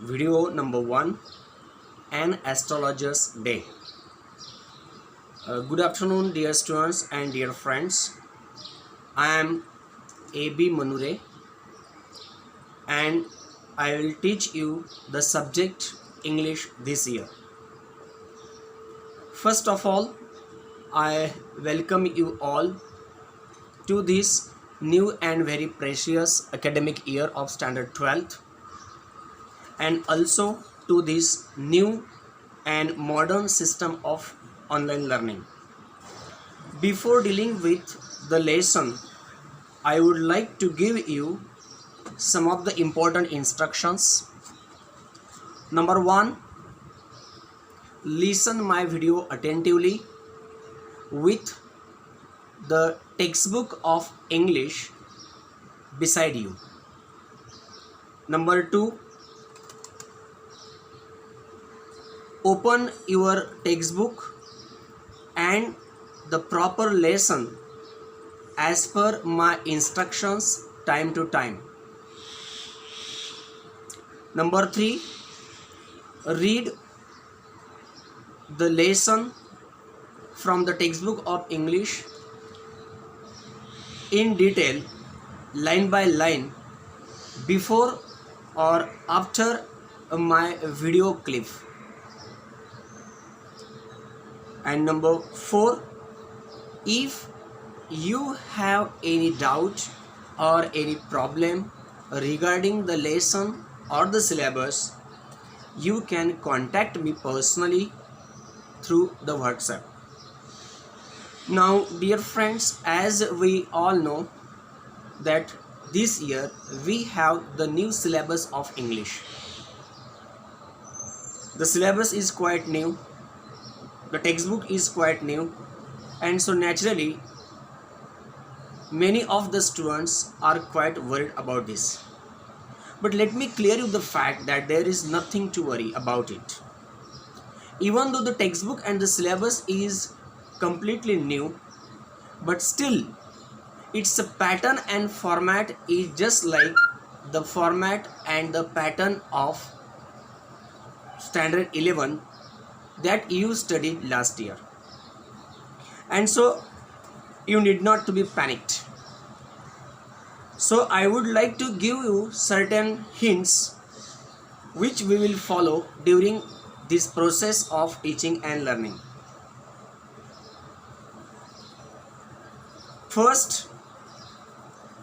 Video number 1, An Astrologer's Day. Good afternoon, dear students and dear friends. I am A.B. Manure and I will teach you the subject English this year. First of all, I welcome you all to this new and very precious academic year of Standard 12th, and also to this new and modern system of online learning. Before dealing with the lesson, I would like to give you some of the important instructions. Number 1, listen my video attentively with the textbook of English beside you. Number 2, open your textbook and the proper lesson as per my instructions time to time. Number 3, read the lesson from the textbook of English in detail, line by line, before or after my video clip. And number 4, if you have any doubt or any problem regarding the lesson or the syllabus, you can contact me personally through the WhatsApp. Now, dear friends, as we all know that this year we have the new syllabus of English. The syllabus is quite new, the textbook is quite new, and so naturally many of the students are quite worried about this. But let me clear you the fact that there is nothing to worry about it. Even though the textbook and the syllabus is completely new, but still its a pattern and format is just like the format and the pattern of Standard 11 that you studied last year, and so you need not to be panicked. So I would like to give you certain hints which we will follow during this process of teaching and learning. First,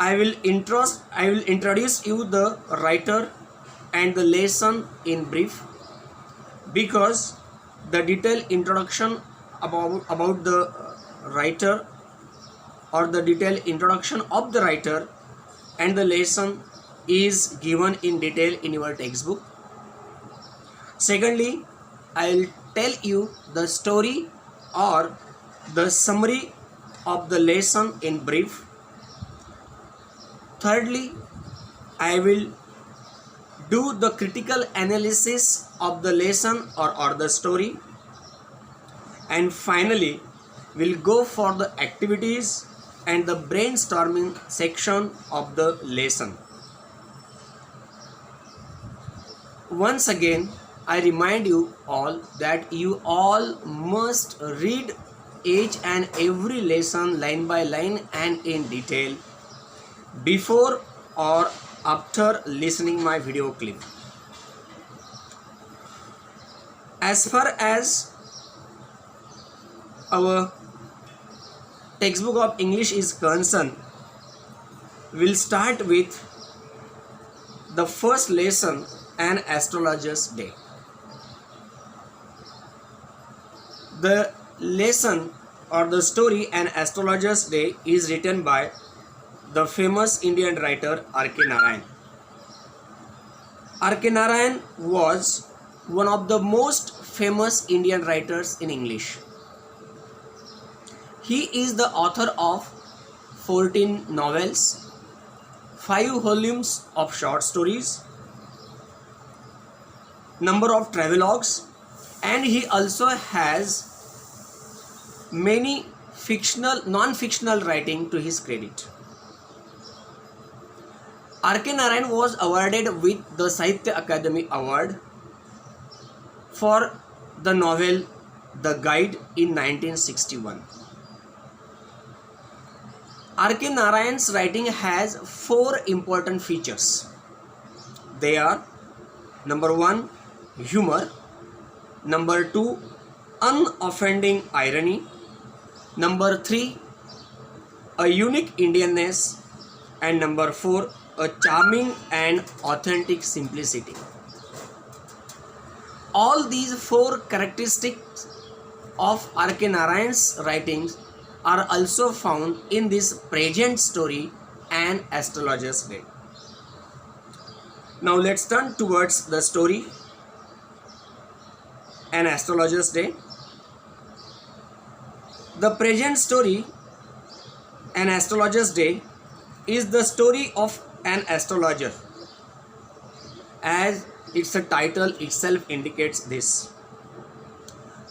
I will introduce you the writer and the lesson in brief, because the detailed introduction about the writer or the detailed introduction of the writer and the lesson is given in detail in your textbook. Secondly, I will tell you the story or the summary of the lesson in brief. Thirdly, I will do the critical analysis of the lesson or the story. And finally, we'll go for the activities and the brainstorming section of the lesson. Once again, I remind you all that you all must read each and every lesson line by line and in detail before or after listening my video clip. As far as our textbook of English is concerned, we'll start with the first lesson, An Astrologer's Day. The lesson or the story An Astrologer's Day is written by the famous Indian writer R.K. Narayan. R.K. Narayan was one of the most famous Indian writers in English. He is the author of 14 novels, 5 volumes of short stories, number of travelogues, and he also has many non-fictional writing to his credit. R.K. Narayan was awarded with the Sahitya Akademi Award for the novel The Guide in 1961. R.K. Narayan's writing has four important features. They are: number 1, humor; number 2, unoffending irony; number 3, a unique Indianness; and number 4, a charming and authentic simplicity. All these four characteristics of R.K. Narayan's writings are also found in this present story, An Astrologer's Day. Now let's turn towards the story, An Astrologer's Day. The present story, An Astrologer's Day, is the story of an astrologer, as its title itself indicates this.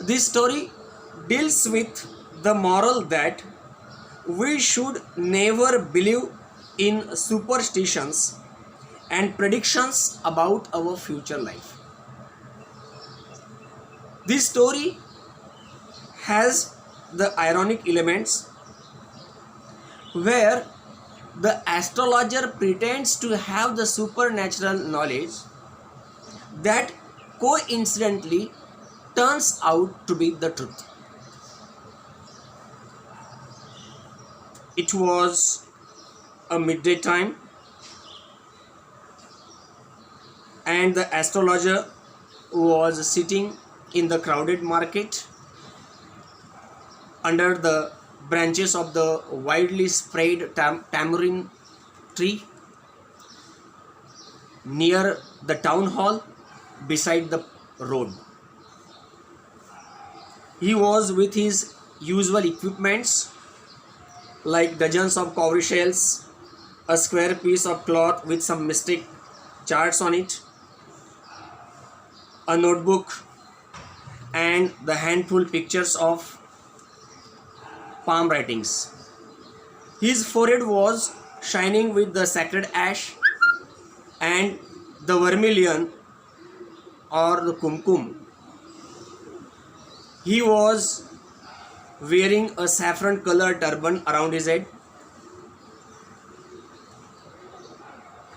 This story deals with the moral that we should never believe in superstitions and predictions about our future life. This story has the ironic elements where the astrologer pretends to have the supernatural knowledge that coincidentally turns out to be the truth. It was a midday time, and the astrologer was sitting in the crowded market under the branches of the widely spread tamarind tree near the town hall beside the road. He was with his usual equipments like dozens of cowrie shells, a square piece of cloth with some mystic charts on it, a notebook, and the handful pictures of palm writings. His forehead was shining with the sacred ash and the vermilion or the kumkum. He was wearing a saffron colored turban around his head.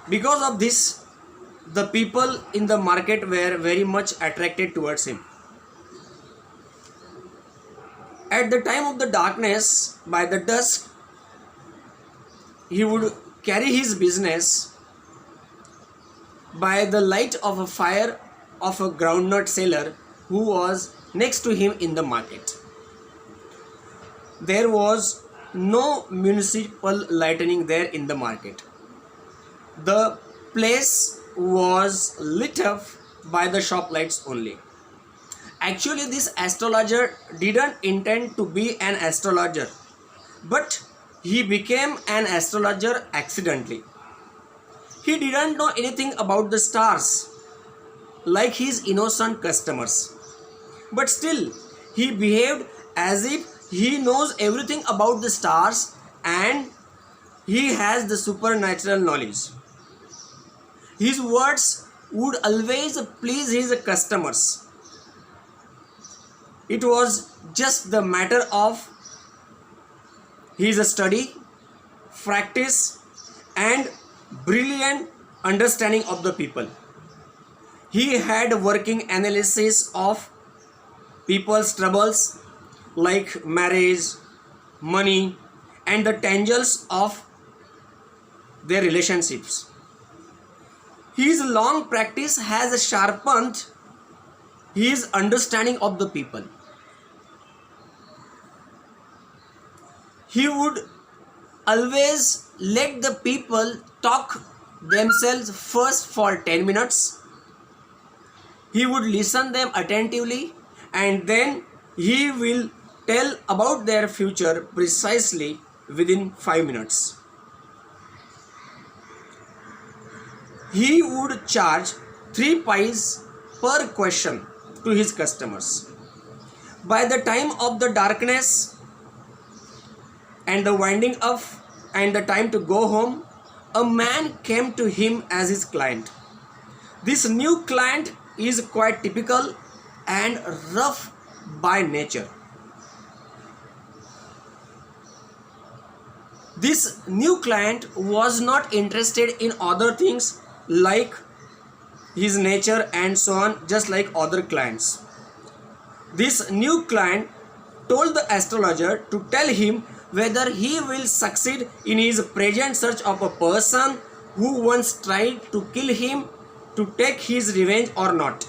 Because of this, the people in the market were very much attracted towards him. At the time of the darkness, by the dusk, he would carry his business by the light of a fire of a groundnut seller who was next to him in the market. There was no municipal lighting there in the market. The place was lit up by the shop lights only. Actually, this astrologer didn't intend to be an astrologer, but he became an astrologer accidentally. He didn't know anything about the stars like his innocent customers, but still he behaved as if he knows everything about the stars and he has the supernatural knowledge. His words would always please his customers. It was just the matter of his study, practice, and brilliant understanding of the people. He had working analysis of people's troubles like marriage, money, and the tangles of their relationships. His long practice has sharpened his understanding of the people. He would always let the people talk themselves first for 10 minutes. He would listen them attentively and then he will tell about their future precisely within 5 minutes. He would charge 3 pies per question to his customers. By the time of the darkness and the winding up and the time to go home, a man came to him as his client. This new client is quite typical and rough by nature. This new client was not interested in other things like his nature and so on, just like other clients. This new client told the astrologer to tell him whether he will succeed in his present search of a person who once tried to kill him to take his revenge or not.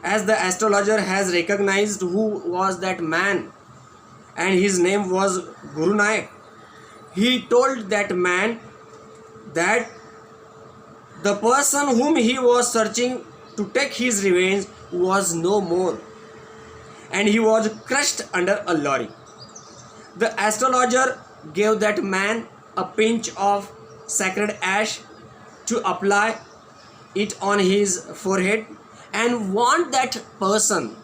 As the astrologer has recognized who was that man, and his name was Guru Nanak, he told that man that the person whom he was searching to take his revenge was no more, and he was crushed under a lorry. The astrologer gave that man a pinch of sacred ash to apply it on his forehead and warned that person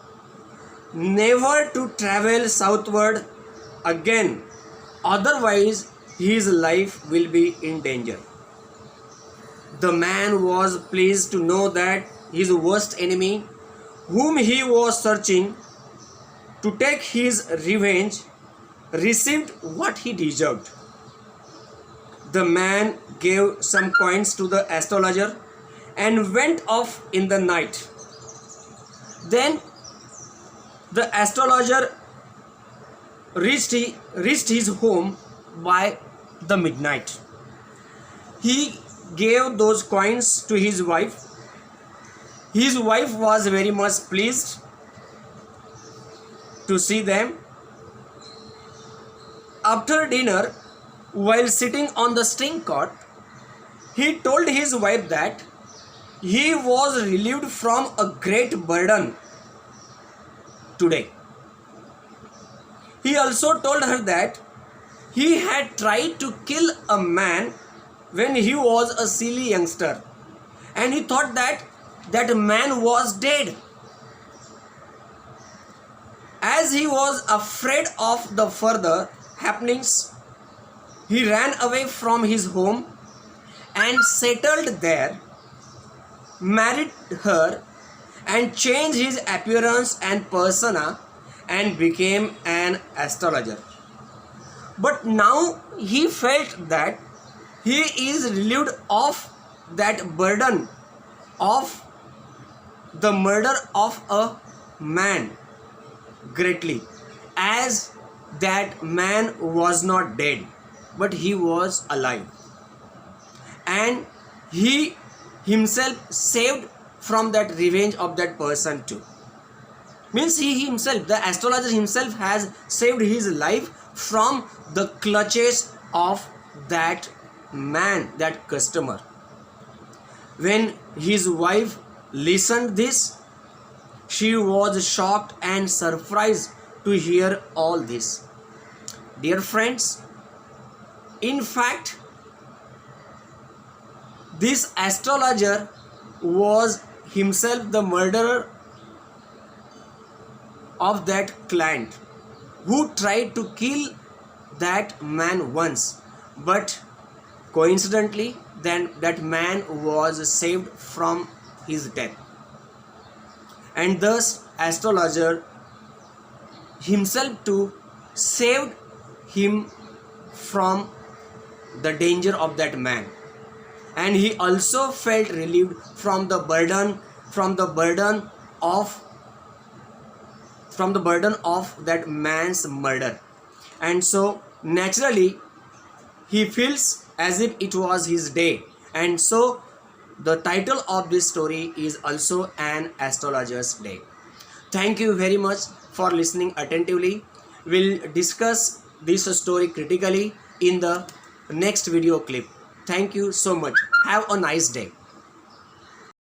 never to travel southward again, otherwise his life will be in danger. The man was pleased to know that his worst enemy, whom he was searching to take his revenge, received what he deserved. The man gave some coins to the astrologer and went off in the night. Then the astrologer reached his home by the midnight. He gave those coins to his wife. His wife was very much pleased to see them. After dinner, while sitting on the string cot, he told his wife that he was relieved from a great burden today. He also told her that he had tried to kill a man when he was a silly youngster, and he thought that that man was dead. As he was afraid of the further happenings, he ran away from his home and settled there, married her, and changed his appearance and persona and became an astrologer. But now he felt that he is relieved of that burden of the murder of a man greatly, as that man was not dead but he was alive, and he himself saved from that revenge of that person too. Means he himself, the astrologer himself, has saved his life from the clutches of that man, that customer. When his wife listened this, she was shocked and surprised to hear all this. Dear friends, in fact, this astrologer was himself the murderer of that client who tried to kill that man once, but coincidentally then that man was saved from his death, and thus astrologer himself too saved him from the danger of that man, and he also felt relieved from the burden of that man's murder, and so naturally he feels as if it was his day. And so the title of this story is also an astrologer's day. Thank you very much for listening attentively. We'll discuss this story critically in the next video clip. Thank you so much. Have a nice day.